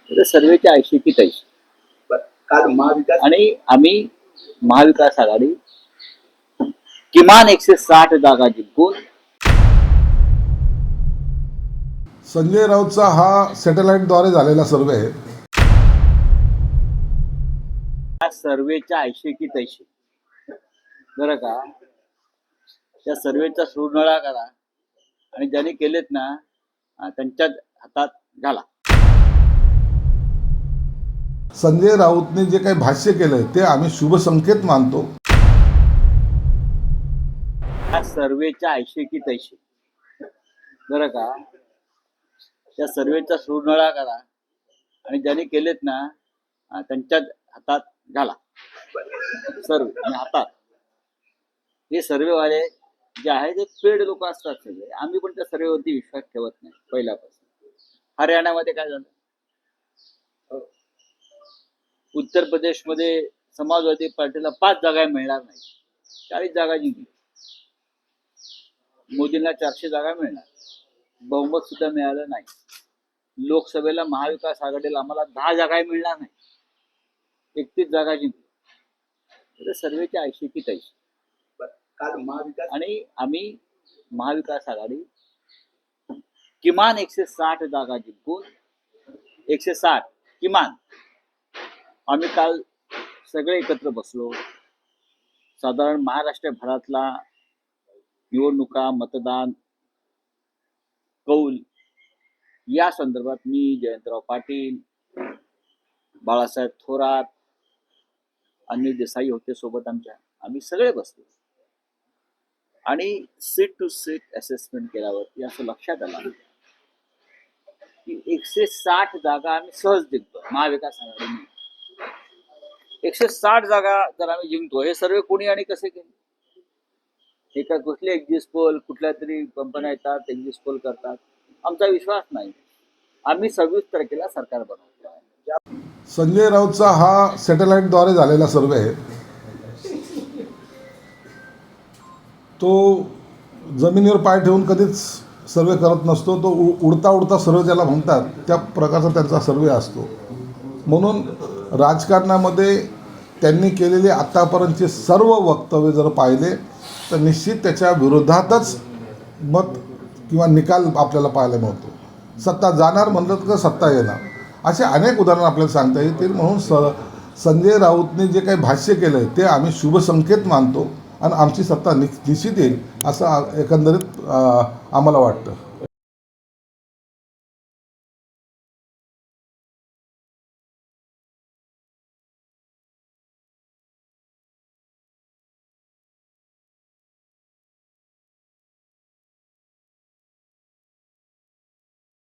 तर सर्वेच्या 80 की 83 काल महाविकास आणि आम्ही महाविकास आघाडी किमान 160 जागा जिंकून संजय राऊतचा हा सॅटेलाइटद्वारे झालेला सर्वे आहे. या सर्वेच्या 80 की 83 बरं का, त्या सर्वेचा सुरनळा करा आणि ज्यांनी केलेत ना त्यांच्या हातात घाला. संजय राऊतने जे काही भाष्य केलंय ते आम्ही शुभ संकेत मानतो. या सर्वेच्या 80 की 83 बरं का, त्या सर्वेचा सुरनळा करा आणि ज्यांनी केलेत ना त्यांच्या हातात घाला. सर्वे आणि हातात हे सर्वेवाले जे आहे ते पेड लोक असतात सगळे. आम्ही पण त्या सर्वेवरती विश्वास ठेवत नाही पहिल्यापासून. हरियाणामध्ये काय झालं, उत्तर प्रदेशमध्ये समाजवादी पार्टीला 5 जागा मिळणार नाही, 40 जागा जिंकली. मोदींना 400 जागा मिळणार, बहुमत सुद्धा मिळालं नाही. लोकसभेला महाविकास आघाडीला आम्हाला 10 जागा मिळणार नाही, 31 जागा जिंकली. तर सर्वेच्या 80 की 83 काल महाविकास आणि आम्ही महाविकास आघाडी किमान 160 जागा जिंकून 160 किमान आम्ही काल सगळे एकत्र बसलो. साधारण महाराष्ट्रभरातला निवडणुका, मतदान, कौल या संदर्भात मी, जयंतराव पाटील, बाळासाहेब थोरात, अनिल देसाई होते सोबत आमच्या, आम्ही सगळे बसलो आणि सीट टू सीट असेसमेंट केल्यावरती असं लक्षात आलं की 160 जागा आम्ही सहज जिंकतो. महाविकास आघाडीने 160 जागा जर आम्ही जिंकतो, हे सर्व कोणी आणि कसे केले? एका कुठले एक्झिट पोल, कुठल्या तरी कंपन्या येतात एक्झिट पोल करतात. आमचा विश्वास नाही. आम्ही 26 तारखेला सरकार बनवतो आहे. संजय राऊतचा हा सॅटेलाइटद्वारे झालेला सर्वे आहे. तो जमिनीवर पाय ठेवून कधीच सर्वे करत नसतो. तो उडता उडता सर्वे ज्याला म्हणतात त्या प्रकारचा त्यांचा सर्वे असतो. म्हणून राजकारणामध्ये त्यांनी केलेले आत्तापर्यंतचे सर्व वक्तव्य जर पाहिले तर निश्चित त्याच्या विरोधातच मत किंवा निकाल आपल्याला पाहायला मिळतो. सत्ता जाणार म्हणलं तर सत्ता येणार, असे अनेक उदाहरणं आपल्याला सांगता येतील. म्हणून संजय राऊतने जे काही भाष्य केलं आहे ते आम्ही शुभ संकेत मानतो आणि आमची सत्ता निश्चित येईल असं एकंदरीत आम्हाला वाटतं.